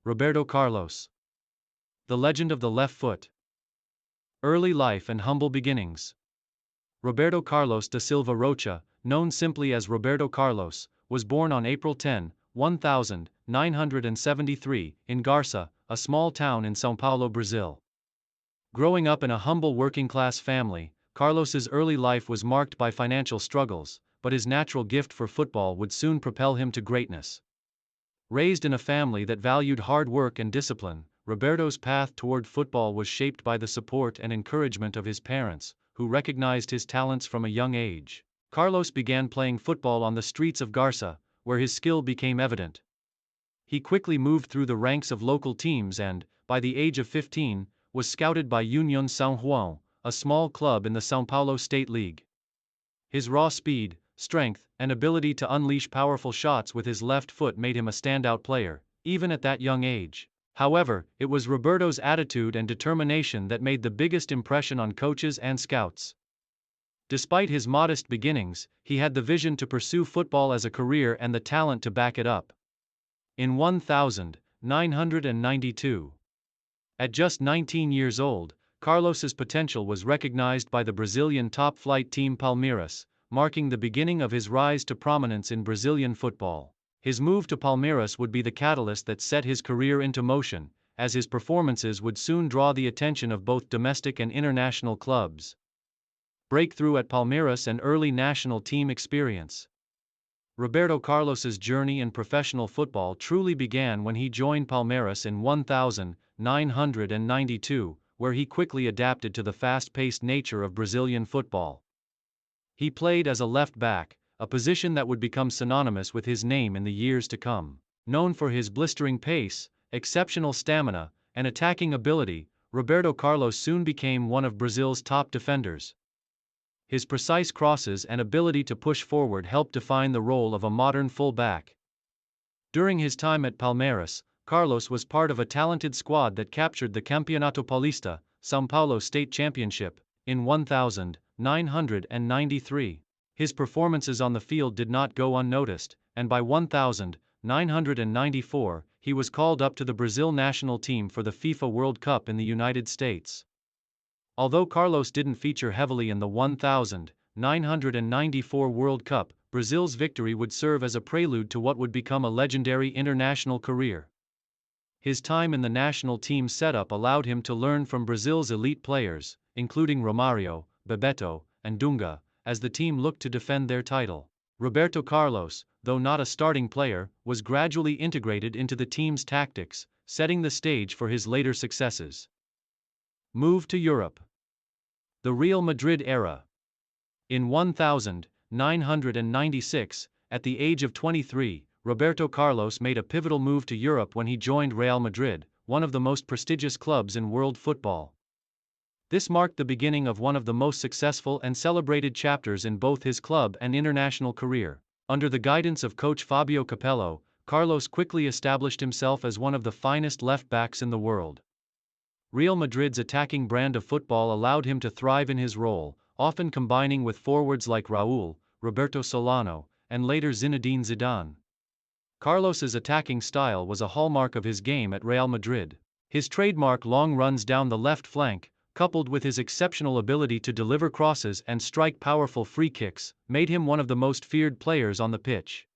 Roberto Carlos. The legend of the left foot. Early life and humble beginnings. Roberto Carlos da Silva Rocha, known simply as Roberto Carlos, was born on April 10, 1973, in Garça, a small town in São Paulo, Brazil. Growing up in a humble working-class family, Carlos's early life was marked by financial struggles, but his natural gift for football would soon propel him to greatness. Raised in a family that valued hard work and discipline, Roberto's path toward football was shaped by the support and encouragement of his parents, who recognized his talents from a young age. Carlos began playing football on the streets of Garça, where his skill became evident. He quickly moved through the ranks of local teams and, by the age of 15, was scouted by Unión São João, a small club in the São Paulo State League. His raw speed, strength, and ability to unleash powerful shots with his left foot made him a standout player, even at that young age. However, it was Roberto's attitude and determination that made the biggest impression on coaches and scouts. Despite his modest beginnings, he had the vision to pursue football as a career and the talent to back it up. In 1992, at just 19 years old, Carlos's potential was recognized by the Brazilian top-flight team Palmeiras, marking the beginning of his rise to prominence in Brazilian football. His move to Palmeiras would be the catalyst that set his career into motion, as his performances would soon draw the attention of both domestic and international clubs. Breakthrough at Palmeiras and early national team experience. Roberto Carlos's journey in professional football truly began when he joined Palmeiras in 1992, where he quickly adapted to the fast-paced nature of Brazilian football. He played as a left back, a position that would become synonymous with his name in the years to come. Known for his blistering pace, exceptional stamina, and attacking ability, Roberto Carlos soon became one of Brazil's top defenders. His precise crosses and ability to push forward helped define the role of a modern full-back. During his time at Palmeiras, Carlos was part of a talented squad that captured the Campeonato Paulista, São Paulo State Championship, in 1993. His performances on the field did not go unnoticed, and by 1994, he was called up to the Brazil national team for the FIFA World Cup in the United States. Although Carlos didn't feature heavily in the 1994 World Cup, Brazil's victory would serve as a prelude to what would become a legendary international career. His time in the national team setup allowed him to learn from Brazil's elite players, including Romário, Bebeto, and Dunga, as the team looked to defend their title. Roberto Carlos, though not a starting player, was gradually integrated into the team's tactics, setting the stage for his later successes. Move to Europe. The Real Madrid era. In 1996, at the age of 23, Roberto Carlos made a pivotal move to Europe when he joined Real Madrid, one of the most prestigious clubs in world football. This marked the beginning of one of the most successful and celebrated chapters in both his club and international career. Under the guidance of coach Fabio Capello, Carlos quickly established himself as one of the finest left-backs in the world. Real Madrid's attacking brand of football allowed him to thrive in his role, often combining with forwards like Raúl, Roberto Solano, and later Zinedine Zidane. Carlos's attacking style was a hallmark of his game at Real Madrid. His trademark long runs down the left flank, coupled with his exceptional ability to deliver crosses and strike powerful free kicks, made him one of the most feared players on the pitch.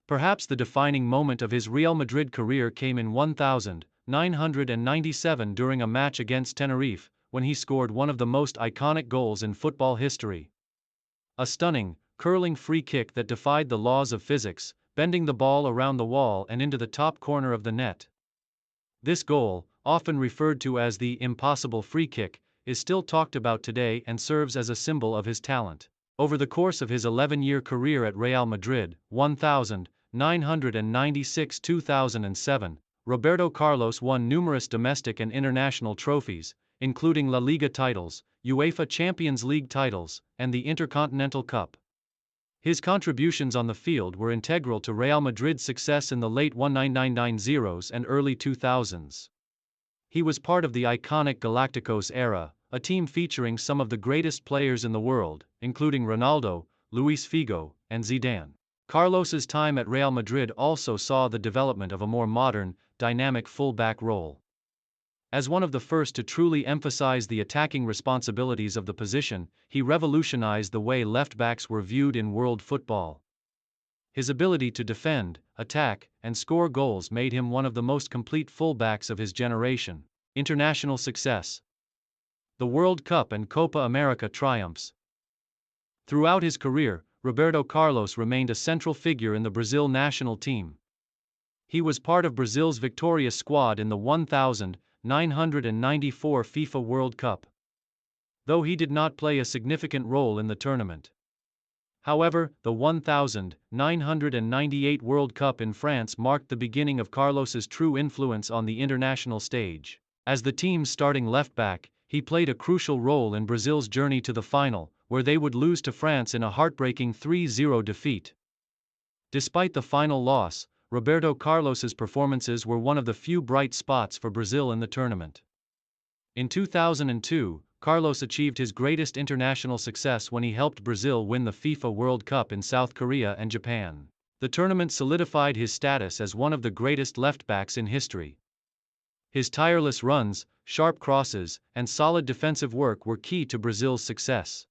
Perhaps the defining moment of his Real Madrid career came in 1997 during a match against Tenerife, when he scored one of the most iconic goals in football history. A stunning, curling free kick that defied the laws of physics, bending the ball around the wall and into the top corner of the net. This goal, often referred to as the impossible free kick, is still talked about today and serves as a symbol of his talent. Over the course of his 11-year career at Real Madrid, 1996-2007, Roberto Carlos won numerous domestic and international trophies, including La Liga titles, UEFA Champions League titles, and the Intercontinental Cup. His contributions on the field were integral to Real Madrid's success in the late 1990s and early 2000s. He was part of the iconic Galacticos era, a team featuring some of the greatest players in the world, including Ronaldo, Luis Figo, and Zidane. Carlos's time at Real Madrid also saw the development of a more modern, dynamic fullback role. As one of the first to truly emphasize the attacking responsibilities of the position, he revolutionized the way left-backs were viewed in world football. His ability to defend, attack, and score goals made him one of the most complete fullbacks of his generation. International success. The World Cup and Copa America triumphs. Throughout his career, Roberto Carlos remained a central figure in the Brazil national team. He was part of Brazil's victorious squad in the 1994 FIFA World Cup, though he did not play a significant role in the tournament. However, the 1998 World Cup in France marked the beginning of Carlos's true influence on the international stage. As the team's starting left-back, he played a crucial role in Brazil's journey to the final, where they would lose to France in a heartbreaking 3-0 defeat. Despite the final loss, Roberto Carlos's performances were one of the few bright spots for Brazil in the tournament. In 2002, Carlos achieved his greatest international success when he helped Brazil win the FIFA World Cup in South Korea and Japan. The tournament solidified his status as one of the greatest left-backs in history. His tireless runs, sharp crosses, and solid defensive work were key to Brazil's success.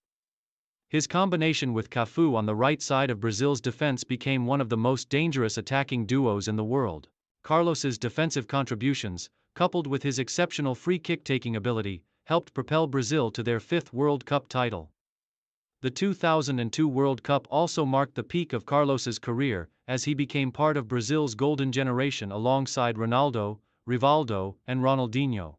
His combination with Cafu on the right side of Brazil's defense became one of the most dangerous attacking duos in the world. Carlos's defensive contributions, coupled with his exceptional free-kick taking ability, helped propel Brazil to their fifth World Cup title. The 2002 World Cup also marked the peak of Carlos's career, as he became part of Brazil's golden generation alongside Ronaldo, Rivaldo, and Ronaldinho.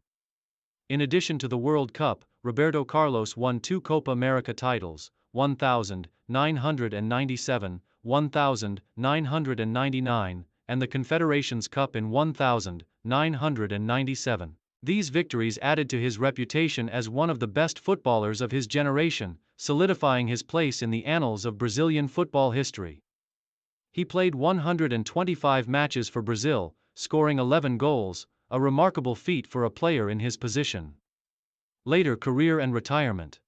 In addition to the World Cup, Roberto Carlos won 2 Copa America titles, 1997, 1999, and the Confederations Cup in 1997. These victories added to his reputation as one of the best footballers of his generation, solidifying his place in the annals of Brazilian football history. He played 125 matches for Brazil, scoring 11 goals, a remarkable feat for a player in his position. Later career and retirement.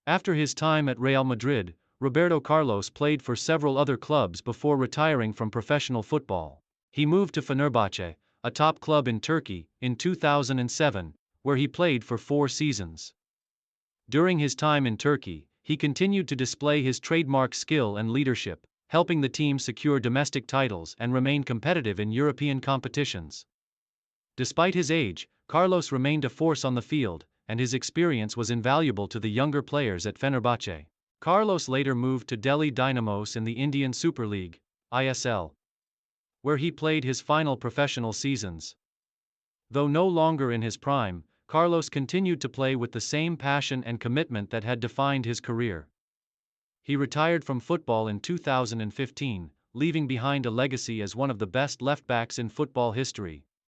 After his time at Real Madrid, Roberto Carlos played for several other clubs before retiring from professional football. He moved to Fenerbahce, a top club in Turkey, in 2007, where he played for 4 seasons. During his time in Turkey, he continued to display his trademark skill and leadership, helping the team secure domestic titles and remain competitive in European competitions. Despite his age, Carlos remained a force on the field, and his experience was invaluable to the younger players at Fenerbahce. Carlos later moved to Delhi Dynamos in the Indian Super League, ISL, where he played his final professional seasons. Though no longer in his prime, Carlos continued to play with the same passion and commitment that had defined his career. He retired from football in 2015, leaving behind a legacy as one of the best left-backs in football history.